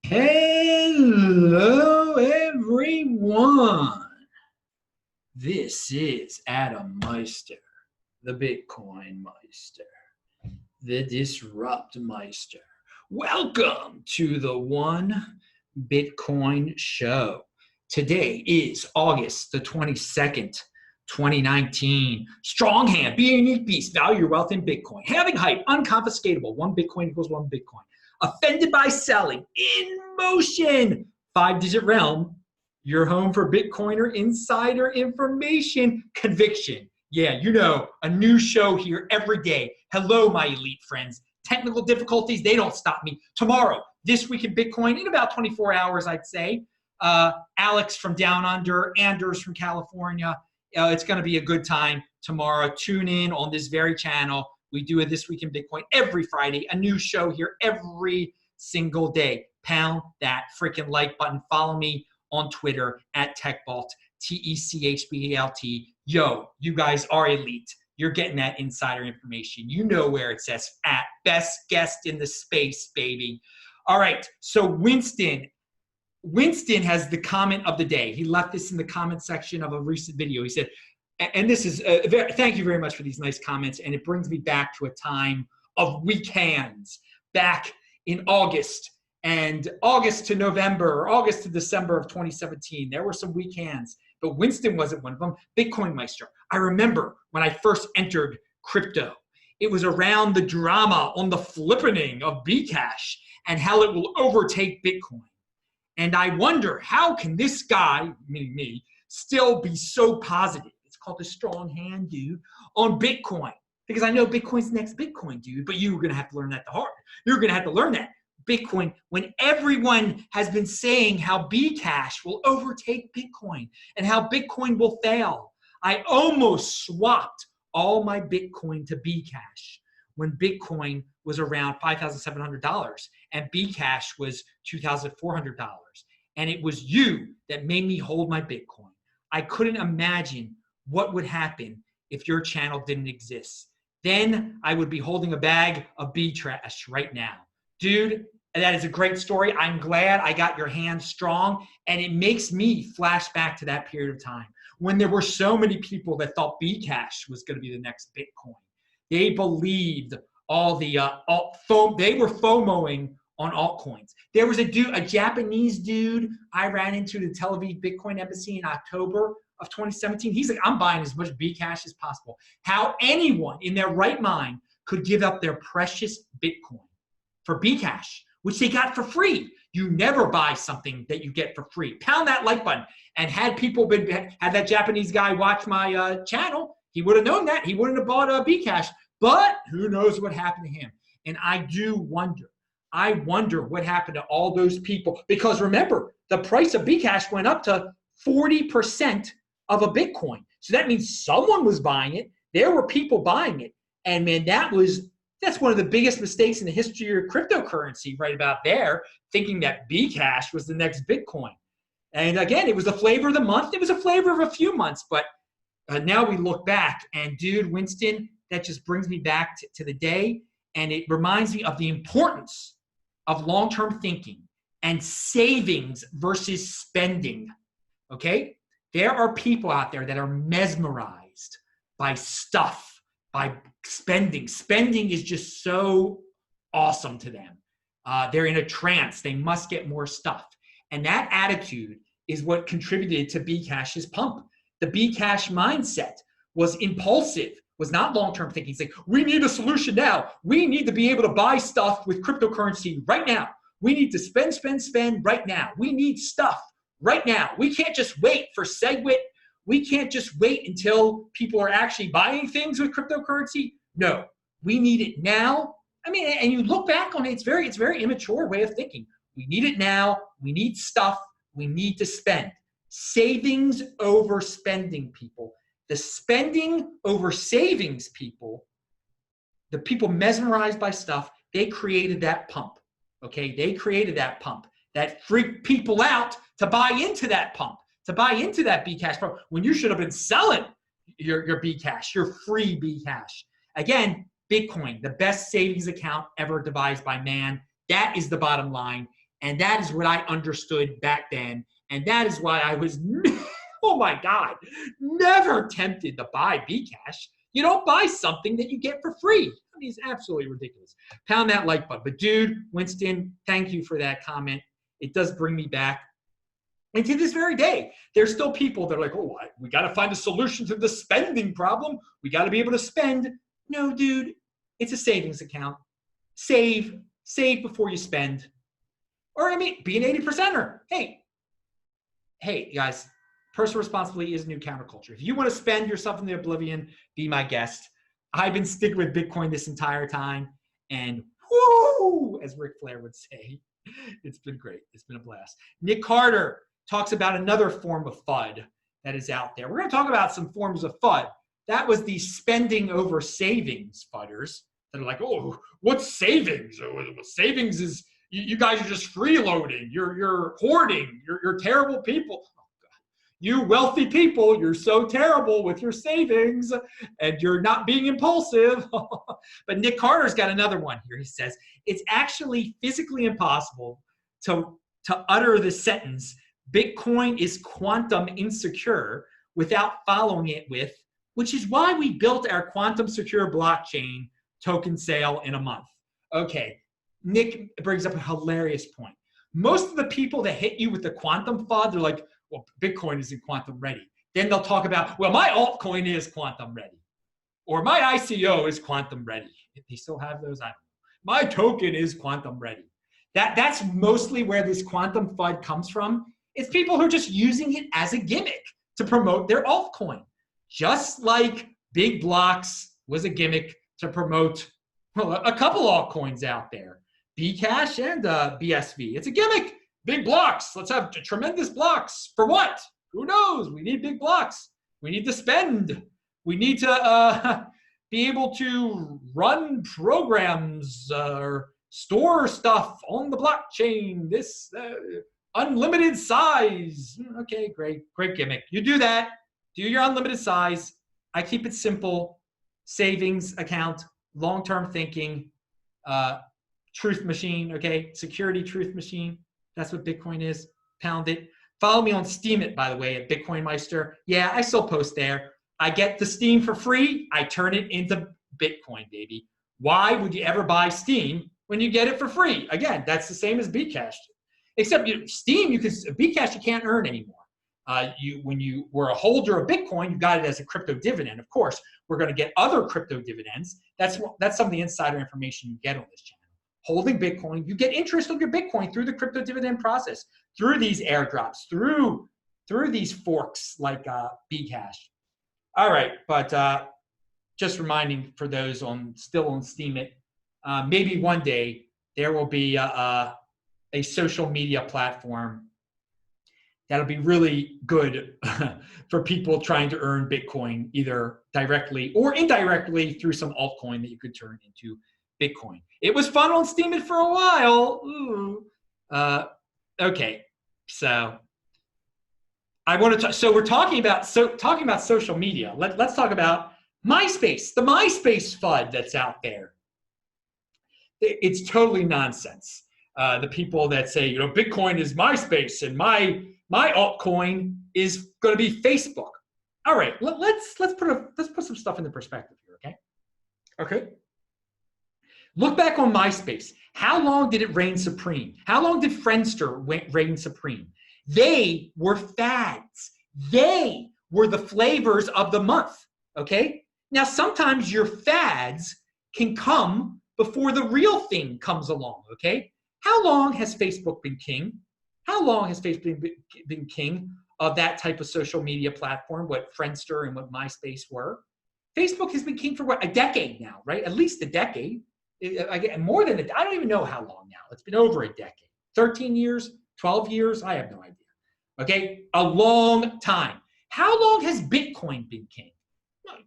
Hello, everyone. This is Adam Meister, the Bitcoin Meister, the Disrupt Meister. Welcome to the One Bitcoin Show. Today is August the 22nd, 2019. Strong hand, be a unique beast, value your wealth in Bitcoin. Having hype, unconfiscatable. One Bitcoin equals one Bitcoin. Offended by selling, in motion, 5-digit realm, your home for Bitcoiner insider information, conviction. Yeah, you know, a new show here every day. Hello, my elite friends. Technical difficulties, they don't stop me. Tomorrow, This Week in Bitcoin, in about 24 hours, I'd say. Alex from Down Under, Anders from California. It's going to be a good time tomorrow. Tune in on this very channel. We do it This Week in Bitcoin every Friday, a new show here every single day. Pound that freaking like button. Follow me on Twitter at TechBalt, TechBalt. Yo, you guys are elite. You're getting that insider information. You know where it says at best guest in the space, baby. All right, so Winston has the comment of the day. He left this in the comment section of a recent video. He said, and this is, thank you very much for these nice comments, and it brings me back to a time of weak hands back in August to November, or August to December of 2017. There were some weak hands, but Winston wasn't one of them. Bitcoin Meister. I remember when I first entered crypto, it was around the drama on the flippening of Bcash and how it will overtake Bitcoin. And I wonder, how can this guy, meaning me, still be so positive? It's called the strong hand, dude, on Bitcoin. Because I know Bitcoin's the next Bitcoin, dude, but you're going to have to learn that the hard. You're going to have to learn that. Bitcoin, when everyone has been saying how Bcash will overtake Bitcoin and how Bitcoin will fail, I almost swapped all my Bitcoin to Bcash when Bitcoin was around $5,700 and Bcash was $2,400. And it was you that made me hold my Bitcoin. I couldn't imagine what would happen if your channel didn't exist. Then I would be holding a bag of B-trash right now. Dude, that is a great story. I'm glad I got your hand strong, and it makes me flash back to that period of time when there were so many people that thought Bcash was going to be the next Bitcoin. They believed all the they were FOMOing on altcoins. There was a Japanese dude I ran into the Tel Aviv Bitcoin embassy in October of 2017. He's like, I'm buying as much Bcash as possible. How anyone in their right mind could give up their precious Bitcoin for Bcash, which they got for free. You never buy something that you get for free. Pound that like button. And had that Japanese guy watch my channel, he would have known that. He wouldn't have bought Bcash. But who knows what happened to him? And I wonder what happened to all those people. Because remember, the price of Bcash went up to 40% of a Bitcoin. So that means someone was buying it. There were people buying it. And man, that's one of the biggest mistakes in the history of cryptocurrency right about there, thinking that Bcash was the next Bitcoin. And again, it was the flavor of the month. It was a flavor of a few months. But now we look back, and dude, Winston, that just brings me back to the day, and it reminds me of the importance of long-term thinking and savings versus spending, okay? There are people out there that are mesmerized by stuff, by spending. Spending is just so awesome to them. They're in a trance. They must get more stuff. And that attitude is what contributed to Bcash's pump. The Bcash mindset was impulsive, was not long-term thinking. It's like, we need a solution now. We need to be able to buy stuff with cryptocurrency right now. We need to spend right now. We need stuff right now. We can't just wait for SegWit. We can't just wait until people are actually buying things with cryptocurrency. No, we need it now. I mean, and you look back on it, it's very immature way of thinking. We need it now. We need stuff. We need to spend. Savings over spending, people. The spending over savings people, the people mesmerized by stuff, they created that pump, okay? They created that pump that freaked people out to buy into that pump, to buy into that Bcash pump when you should have been selling your Bcash, your free Bcash. Again, Bitcoin, the best savings account ever devised by man. That is the bottom line. And that is what I understood back then. And that is why I was, oh my God, never tempted to buy Bcash. You don't buy something that you get for free. I mean, it's absolutely ridiculous. Pound that like button. But dude, Winston, thank you for that comment. It does bring me back. And to this very day, there's still people that are like, oh, we got to find a solution to the spending problem. We got to be able to spend. No, dude, it's a savings account. Save before you spend. Or, I mean, be an 80%er. Hey, guys, personal responsibility is new counterculture. If you want to spend yourself in the oblivion, be my guest. I've been sticking with Bitcoin this entire time. And whoo, as Ric Flair would say, it's been great. It's been a blast. Nick Carter talks about another form of FUD that is out there. We're going to talk about some forms of FUD. That was the spending over savings FUDders that are like, oh, what's savings? Savings is, you guys are just freeloading. You're hoarding. You're terrible people. Oh, God. You wealthy people, you're so terrible with your savings and you're not being impulsive. But Nick Carter's got another one here. He says, it's actually physically impossible to utter the sentence, Bitcoin is quantum insecure, without following it with, which is why we built our quantum secure blockchain token sale in a month. Okay, Nick brings up a hilarious point. Most of the people that hit you with the quantum FUD, they're like, well, Bitcoin isn't quantum ready. Then they'll talk about, well, my altcoin is quantum ready. Or my ICO is quantum ready. If they still have those, I don't know. My token is quantum ready. That's mostly where this quantum FUD comes from. It's people who are just using it as a gimmick to promote their altcoin. Just like Big Blocks was a gimmick to promote, well, a couple altcoins out there, Bcash and BSV. It's a gimmick. Big blocks. Let's have tremendous blocks. For what? Who knows? We need big blocks. We need to spend. We need to be able to run programs or store stuff on the blockchain. This unlimited size. Okay, great gimmick. You do that. Do your unlimited size. I keep it simple. Savings account, long-term thinking, truth machine, okay? Security truth machine. That's what Bitcoin is. Pound it. Follow me on Steam it, by the way, at Bitcoin Meister. Yeah, I still post there. I get the Steam for free. I turn it into Bitcoin, baby. Why would you ever buy Steam when you get it for free? Again, that's the same as Bcash. Except Steam, Bcash you can't earn anymore. When you were a holder of Bitcoin, you got it as a crypto dividend. Of course, we're going to get other crypto dividends. That's some of the insider information you get on this channel. Holding Bitcoin, you get interest on your Bitcoin through the crypto dividend process, through these airdrops, through these forks like Bcash. All right, but just reminding for those still on Steemit, maybe one day there will be a social media platform that'll be really good for people trying to earn Bitcoin, either directly or indirectly through some altcoin that you could turn into Bitcoin. It was fun on Steemit for a while. Ooh. Okay, so I want to talk. So we're talking about social media. Let's talk about Myspace, the Myspace FUD that's out there. It's totally nonsense. The people that say, Bitcoin is MySpace and my altcoin is going to be Facebook. All right, let's put some stuff into perspective here, okay? Look back on MySpace. How long did it reign supreme? How long did Friendster reign supreme? They were fads. They were the flavors of the month, okay? Now, sometimes your fads can come before the real thing comes along, okay? How long has Facebook been king? How long has Facebook been king of that type of social media platform, what Friendster and what MySpace were? Facebook has been king for what, a decade now, right? At least a decade. More than I don't even know how long now. It's been over a decade. 13 years, 12 years, I have no idea. Okay, a long time. How long has Bitcoin been king?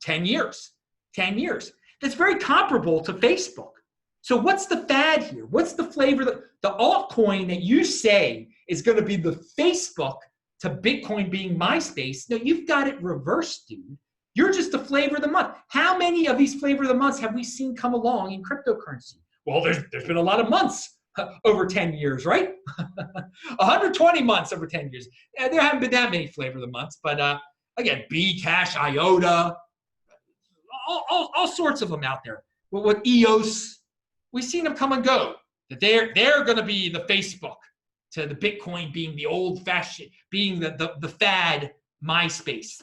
10 years. 10 years. That's very comparable to Facebook. So what's the fad here? What's the flavor? The altcoin that you say is going to be the Facebook to Bitcoin being MySpace. No, you've got it reversed, dude. You're just the flavor of the month. How many of these flavor of the months have we seen come along in cryptocurrency? Well, there's been a lot of months. over 10 years, right? 120 months over 10 years. There haven't been that many flavor of the months, but again, Bcash, IOTA, all sorts of them out there. With EOS, we've seen them come and go. That they're going to be the Facebook to the Bitcoin being the old fashioned, being the fad MySpace.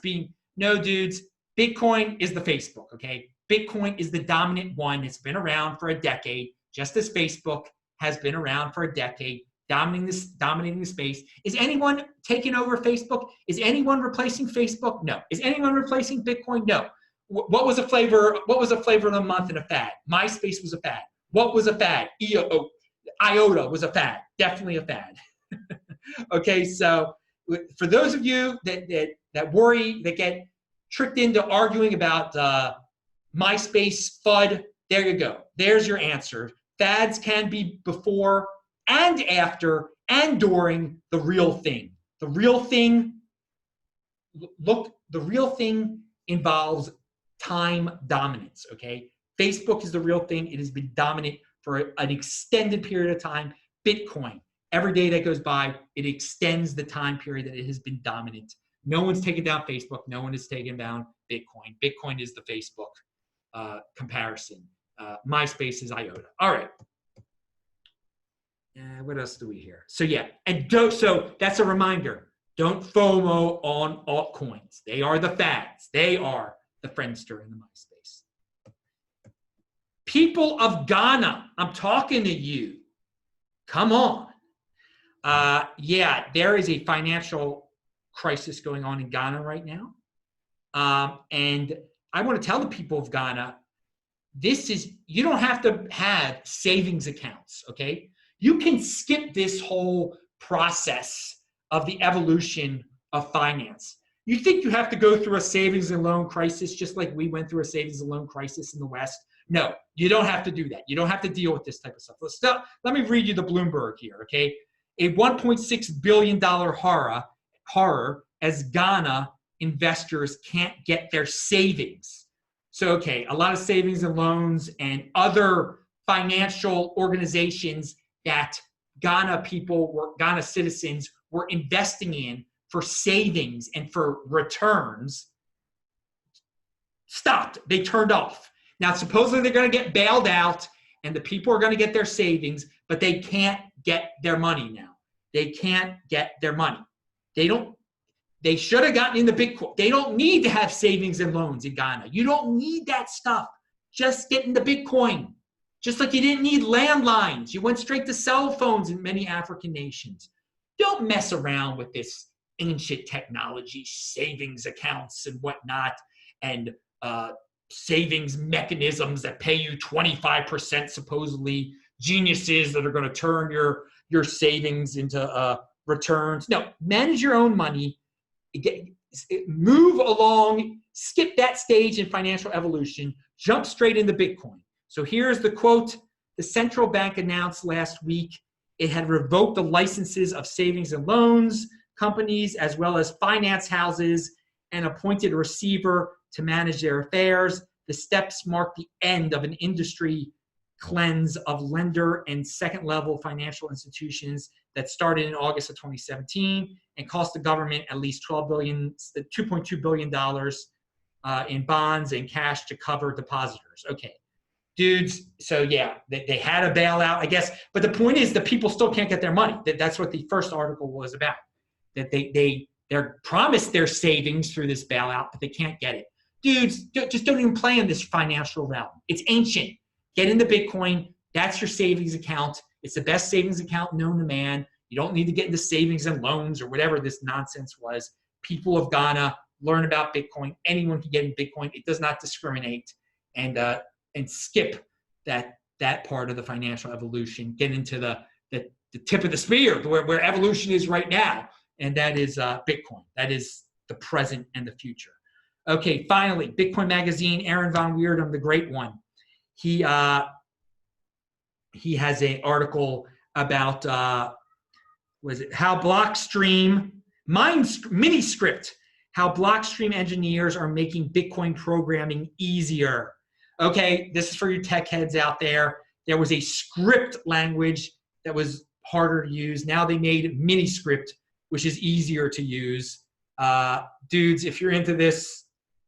No, dudes, Bitcoin is the Facebook, okay? Bitcoin is the dominant one. It's been around for a decade, just as Facebook has been around for a decade, dominating the space. Is anyone taking over Facebook? Is anyone replacing Facebook? No. Is anyone replacing Bitcoin? No. What was a flavor? What was a flavor of the month and a fad? MySpace was a fad. What was a fad? IOTA was a fad. Definitely a fad. Okay, so for those of you that worry, that get tricked into arguing about Myspace FUD, there you go. There's your answer. Fads can be before and after and during the real thing. The real thing, the real thing involves time dominance, okay? Facebook is the real thing. It has been dominant for an extended period of time. Bitcoin, every day that goes by, it extends the time period that it has been dominant. No one's taken down Facebook. No one has taken down Bitcoin. Bitcoin is the Facebook comparison. MySpace is IOTA. All right. What else do we hear? So yeah, and so that's a reminder. Don't FOMO on altcoins. They are the fads. They are the Friendster and the MySpace. People of Ghana, I'm talking to you. Come on. Yeah, there is a financial crisis going on in Ghana right now. And I want to tell the people of Ghana, you don't have to have savings accounts, okay? You can skip this whole process of the evolution of finance. You think you have to go through a savings and loan crisis just like we went through a savings and loan crisis in the West? No, you don't have to do that. You don't have to deal with this type of stuff. Let me read you the Bloomberg here, okay? A $1.6 billion horror as Ghana investors can't get their savings. So, okay, a lot of savings and loans and other financial organizations that Ghana citizens were investing in for savings and for returns stopped. They turned off. Now, supposedly they're going to get bailed out and the people are going to get their savings, but they can't get their money now. They can't get their money. They should have gotten into Bitcoin. They don't need to have savings and loans in Ghana. You don't need that stuff. Just get into Bitcoin. Just like you didn't need landlines. You went straight to cell phones in many African nations. Don't mess around with this ancient technology, savings accounts and whatnot, and savings mechanisms that pay you 25%, supposedly geniuses that are going to turn your savings into returns. No, manage your own money. Move along, skip that stage in financial evolution, jump straight into Bitcoin. So here's the quote. The central bank announced last week it had revoked the licenses of savings and loans companies as well as finance houses and appointed a receiver to manage their affairs. The steps mark the end of an industry cleanse of lender and second-level financial institutions that started in August of 2017 and cost the government at least $2.2 billion in bonds and cash to cover depositors. Okay, dudes, so yeah, they had a bailout, I guess, but the point is the people still can't get their money. That's what the first article was about, that they're promised their savings through this bailout, but they can't get it. Dudes, just don't even play in this financial realm. It's ancient. Get into Bitcoin. That's your savings account. It's the best savings account known to man. You don't need to get into savings and loans or whatever this nonsense was. People of Ghana, learn about Bitcoin. Anyone can get in Bitcoin. It does not discriminate. And skip that part of the financial evolution. Get into the tip of the spear, where evolution is right now. And that is Bitcoin. That is the present and the future. Okay, finally, Bitcoin Magazine, Aaron Von Weirdum, the great one. He has an article about how Blockstream, Miniscript, how Blockstream engineers are making Bitcoin programming easier. Okay, this is for you tech heads out there. There was a script language that was harder to use. Now they made Miniscript, which is easier to use. Dudes, if you're into this,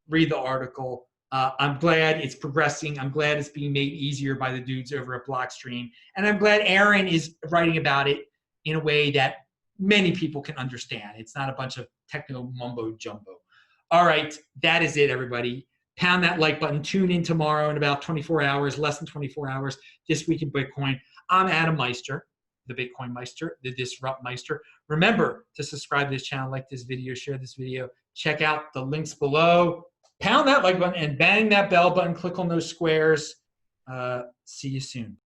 read the article. I'm glad it's progressing. I'm glad it's being made easier by the dudes over at Blockstream. And I'm glad Aaron is writing about it in a way that many people can understand. It's not a bunch of techno mumbo jumbo. All right, that is it, everybody. Pound that like button. Tune in tomorrow in about 24 hours, less than 24 hours, This Week in Bitcoin. I'm Adam Meister, the Bitcoin Meister, the Disrupt Meister. Remember to subscribe to this channel, like this video, share this video. Check out the links below. Pound that like button and bang that bell button. Click on those squares. See you soon.